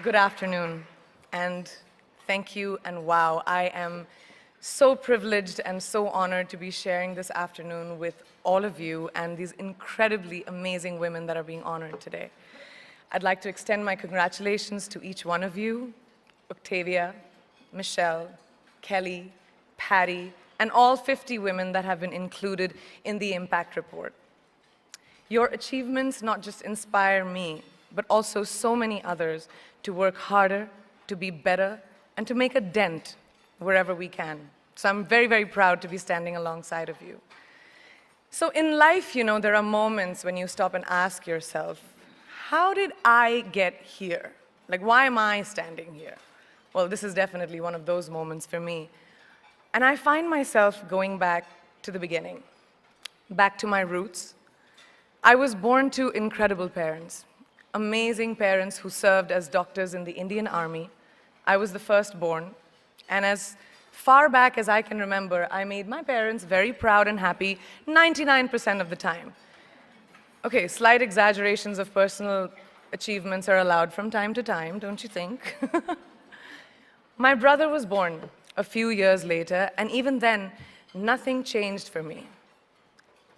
Good afternoon, and thank you, and wow, I am so privileged and so honored to be sharing this afternoon with all of you and these incredibly amazing women that are being honored today. I'd like to extend my congratulations to each one of you, Octavia, Michelle, Kelly, Patty, and all 50 women that have been included in the Impact Report. Your achievements not just inspire me, but also so many others to work harder, to be better, and to make a dent wherever we can. So I'm very, very proud to be standing alongside of you. So in life, there are moments when you stop and ask yourself, how did I get here? Like, why am I standing here? Well, this is definitely one of those moments for me. And I find myself going back to the beginning, back to my roots. I was born to incredible parents, amazing parents who served as doctors in the Indian Army. I was the firstborn, and as far back as I can remember, I made my parents very proud and happy 99% of the time. Okay, slight exaggerations of personal achievements are allowed from time to time, don't you think? My brother was born a few years later, and even then, nothing changed for me.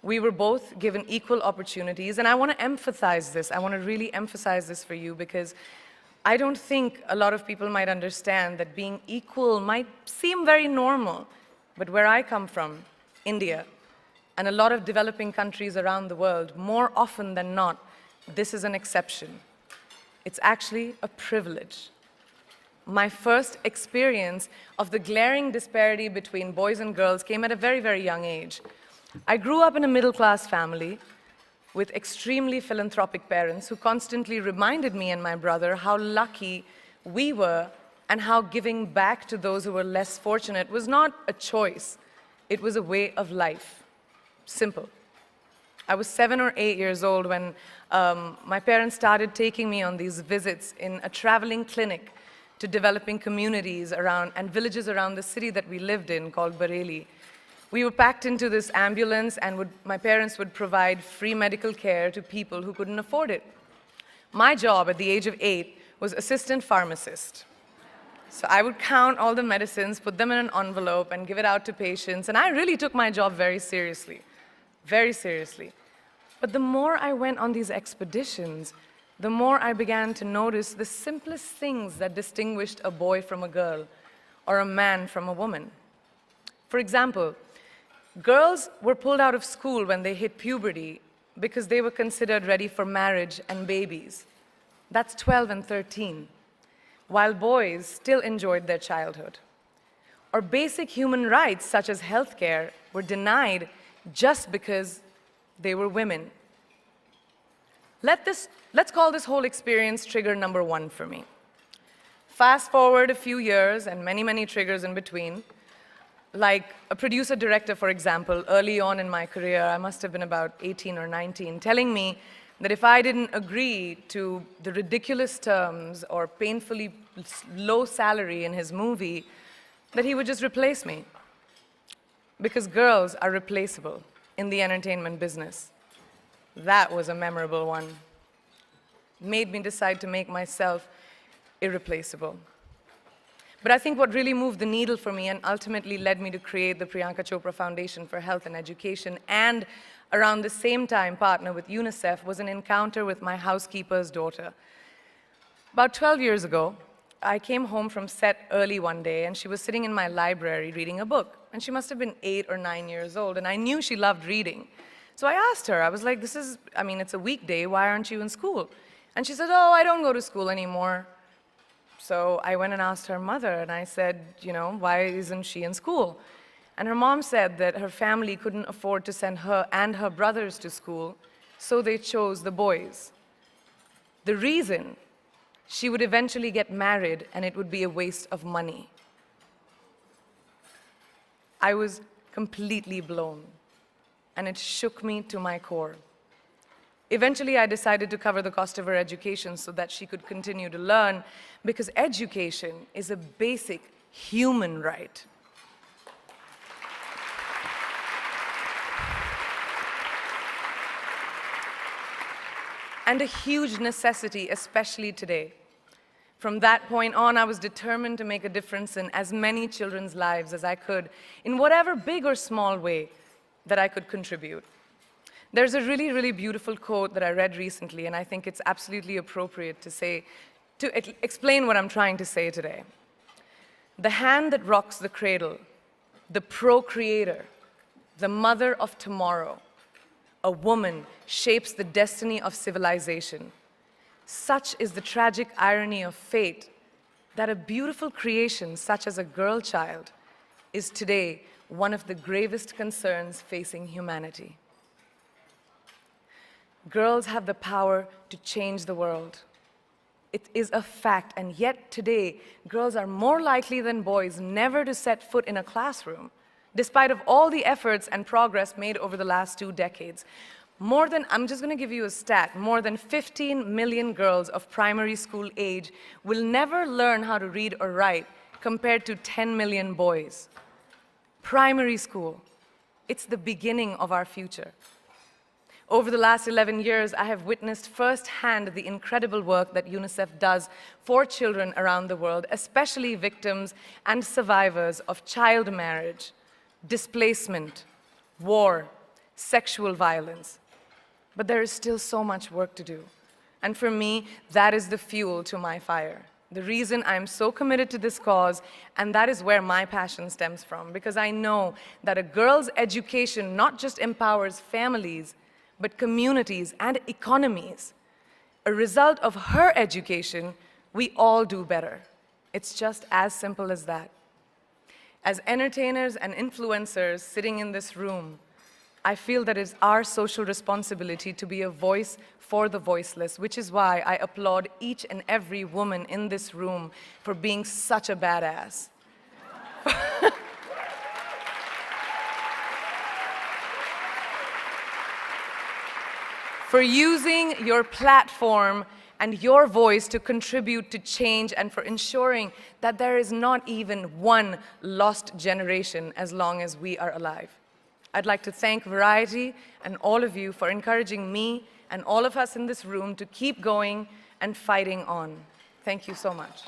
We were both given equal opportunities, and I want to emphasize this. I want to really emphasize this for you because I don't think a lot of people might understand that being equal might seem very normal. But where I come from, India, and a lot of developing countries around the world, more often than not, this is an exception. It's actually a privilege. My first experience of the glaring disparity between boys and girls came at a very, very young age. I grew up in a middle-class family with extremely philanthropic parents who constantly reminded me and my brother how lucky we were and how giving back to those who were less fortunate was not a choice. It was a way of life. Simple. I was 7 or 8 years old when my parents started taking me on these visits in a traveling clinic to developing communities around and villages around the city that we lived in called Bareilly. We were packed into this ambulance, and my parents would provide free medical care to people who couldn't afford it. My job at the age of 8 was assistant pharmacist. So I would count all the medicines, put them in an envelope, and give it out to patients. And I really took my job very seriously, very seriously. But the more I went on these expeditions, the more I began to notice the simplest things that distinguished a boy from a girl or a man from a woman. For example, girls were pulled out of school when they hit puberty because they were considered ready for marriage and babies. That's 12 and 13, while boys still enjoyed their childhood. Or basic human rights, such as healthcare, were denied just because they were women. Let's call this whole experience trigger number 1 for me. Fast forward a few years and many, many triggers in between. Like a producer-director, for example, early on in my career, I must have been about 18 or 19, telling me that if I didn't agree to the ridiculous terms or painfully low salary in his movie, that he would just replace me. Because girls are replaceable in the entertainment business. That was a memorable one. Made me decide to make myself irreplaceable. But I think what really moved the needle for me and ultimately led me to create the Priyanka Chopra Foundation for Health and Education, and around the same time partner with UNICEF, was an encounter with my housekeeper's daughter. About 12 years ago, I came home from set early one day, and she was sitting in my library reading a book. And she must have been 8 or 9 years old, and I knew she loved reading. So I asked her, I was like, it's a weekday, why aren't you in school? And she said, oh, I don't go to school anymore. So I went and asked her mother, and I said, why isn't she in school? And her mom said that her family couldn't afford to send her and her brothers to school, so they chose the boys. The reason, she would eventually get married, and it would be a waste of money. I was completely blown, and it shook me to my core. Eventually, I decided to cover the cost of her education so that she could continue to learn, because education is a basic human right. And a huge necessity, especially today. From that point on, I was determined to make a difference in as many children's lives as I could, in whatever big or small way that I could contribute. There's a really, really beautiful quote that I read recently, and I think it's absolutely appropriate to explain what I'm trying to say today. The hand that rocks the cradle, the procreator, the mother of tomorrow, a woman shapes the destiny of civilization. Such is the tragic irony of fate that a beautiful creation such as a girl child is today one of the gravest concerns facing humanity. Girls have the power to change the world. It is a fact, and yet today, girls are more likely than boys never to set foot in a classroom, despite of all the efforts and progress made over the last 2 decades. I'm just going to give you a stat, more than 15 million girls of primary school age will never learn how to read or write, compared to 10 million boys. Primary school, it's the beginning of our future. Over the last 11 years, I have witnessed firsthand the incredible work that UNICEF does for children around the world, especially victims and survivors of child marriage, displacement, war, sexual violence. But there is still so much work to do. And for me, that is the fuel to my fire. The reason I'm so committed to this cause, and that is where my passion stems from, because I know that a girl's education not just empowers families, but communities and economies. A result of her education, we all do better. It's just as simple as that. As entertainers and influencers sitting in this room, I feel that it's our social responsibility to be a voice for the voiceless, which is why I applaud each and every woman in this room for being such a badass. For using your platform and your voice to contribute to change, and for ensuring that there is not even one lost generation as long as we are alive. I'd like to thank Variety and all of you for encouraging me and all of us in this room to keep going and fighting on. Thank you so much.